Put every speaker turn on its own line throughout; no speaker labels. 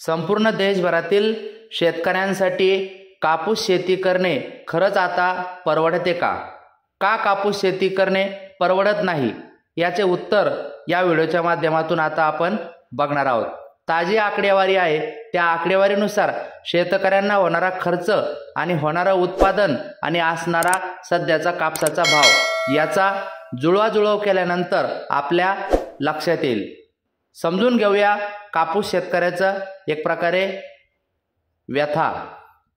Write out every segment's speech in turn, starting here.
संपूर्ण देशभरातील शेतकऱ्यांसाठी कापूस शेती करणे खरंच आता परवडते का? का कापूस शेती करणे परवडत नाही? याचे उत्तर या व्हिडिओच्या माध्यमातून आता आपण बघणार आहोत। ताजी आकडेवारी आहे, त्या आकडेवारीनुसार शेतकऱ्यांना होणारा खर्च आणि होणारा उत्पादन आणि असणारा सध्याचा कापसाचा भाव याचा जुळवाजुळव केल्यानंतर आपल्या लक्षात येईल। समजून घेऊया कापूस शेतकऱ्याचा एक प्रकारे व्यथा।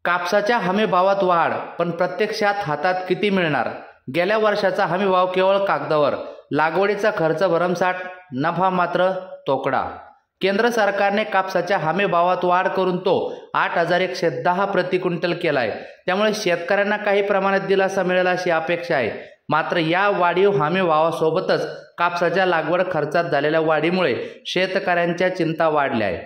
कापसाच्या हमी भावात वाढ, पण प्रत्यक्षात हातात किती मिळणार? गेल्या वर्षाचा हमी भाव केवळ कागदावर, लागवडीचा खर्च भरमसाठ, नफा मात्र तोकडा। केंद्र सरकारने कापसाच्या हमी भावात वाढ करून तो 8,110 प्रति क्विंटल केलाय। त्यामुळे शेतकऱ्यांना काही प्रमाणात दिलासा मिळेल अशी अपेक्षा आहे। मात्र या वाढीव हमी भावासोबतच कापसाच्या लागवड खर्चात झालेल्या वाढीमुळे शेतकऱ्यांच्या चिंता वाढल्या आहे।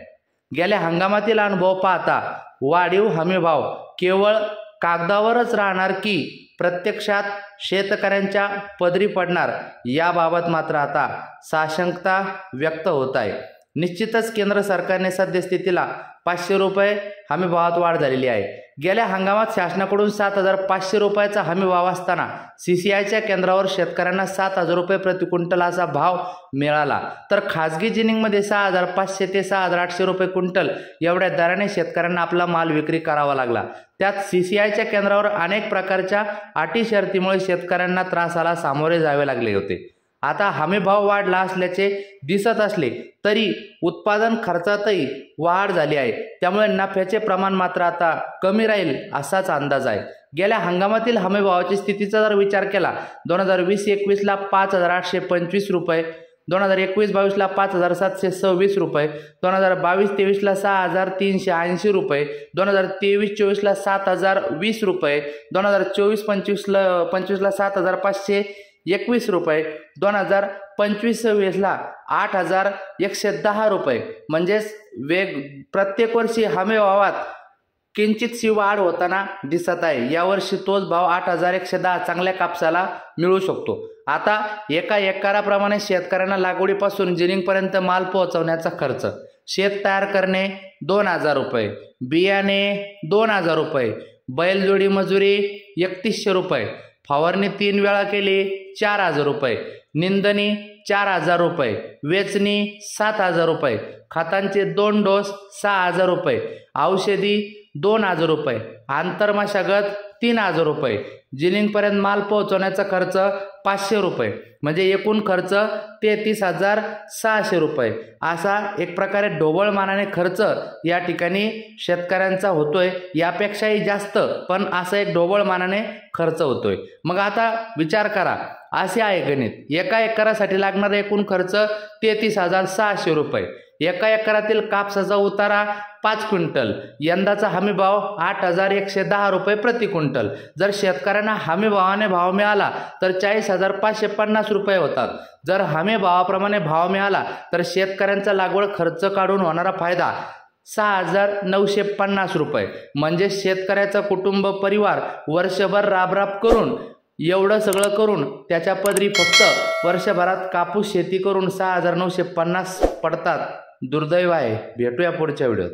गेल्या हंगामातील अनुभव पाहता वाढीव हमी भाव केवळ कागदावरच राहणार की प्रत्यक्षात शेतकऱ्यांच्या पदरी पडणार, याबाबत मात्र आता साशंकता व्यक्त होत आहे। निश्चितच केंद्र सरकारने सद्यस्थितीला 500 रुपये हमी भावात वाढ झालेली आहे। गेल्या हंगामात शासनाकडून 7,500 रुपयाचा हमी भाव असताना CCIच्या केंद्रावर शेतकऱ्यांना 7,000 रुपये प्रति क्विंटल असा भाव मिळाला, तर खाजगी जिनिंगमध्ये 6,500 ते 6,800 रुपये क्विंटल एवढ्या दराने शेतकऱ्यांना आपला माल विक्री करावा लागला। त्यात CCIच्या केंद्रावर अनेक प्रकारच्या अटी शर्तीमुळे शेतकऱ्यांना त्रासाला सामोरे जावे लागले होते। आता हमी भाव वाढला असल्याचे दिसत असले तरी उत्पादन खर्चातही वाढ झाली आहे, त्यामुळे नफ्याचे प्रमाण मात्र आता कमी राहील असाच अंदाज आहे। गेल्या हंगामातील हमी भावाची स्थितीचा जर विचार केला 2020-21 ला 5,825 रुपये, 2021-22 ला 5,726 रुपये, 2022-23 ला 6,380 रुपये, 2023-24 ला 7,020 रुपये, 2024-25 ला 7,521 रुपये, 2025-26 ला 8,110 रुपये। म्हणजेच प्रत्येक वर्षी हमी भावात किंचितशी वाढ होताना दिसत आहे। यावर्षी तोच भाव 8,110 चांगल्या कापसाला मिळू शकतो। आता एका एकराप्रमाणे शेतकऱ्यांना लागवडीपासून जिनिंगपर्यंत माल पोहोचवण्याचा खर्च, शेत तयार करणे 2,000 रुपये, बियाणे 2,000 रुपये, बैलजोडी मजुरी 3,100 रुपये, फवारणी 3 वेळा केली 4,000 रुपये, निंदणी 4,000 रुपये, वेचणी 7,000 रुपये, खतांचे 2 डोस 6,000 रुपये, औषधी 2,000 रुपये, आंतरमशागत 3,000 रुपये, जिनिंगपर्यंत माल पोहोचवण्याचा खर्च 500 रुपये, म्हणजे एकूण खर्च 33,600 रुपये असा एक प्रकारे ढोबळ मानाने खर्च या ठिकाणी शेतकऱ्यांचा होतोय। यापेक्षाही जास्त, पण असा एक ढोबळ मानाने खर्च होतोय। मग आता विचार करा, असे आहे गणित, एका एकरासाठी लागणारा एकूण खर्च 33,600 रुपये, एका एकरातील कापसाचा उतारा 5 क्विंटल, यंदाचा हमी भाव 8,110 रुपये प्रति क्विंटल। जर शेतकऱ्यांना हमी भावाने भाव मिळाला तर 40,550 रुपये होतात। जर हमी भावाप्रमाणे भाव मिळाला तर शेतकऱ्यांचा लागवड खर्च काढून होणारा फायदा 6,950 रुपये। म्हणजे शेतकऱ्याचा कुटुंब परिवार वर्षभर राबराब करून एवढं सगळं करून त्याच्या पदरी फक्त वर्षभरात कापूस शेती करून 6,950 पडतात। दुर्दैव आहे। भेटूया पुढच्या व्हिडिओत।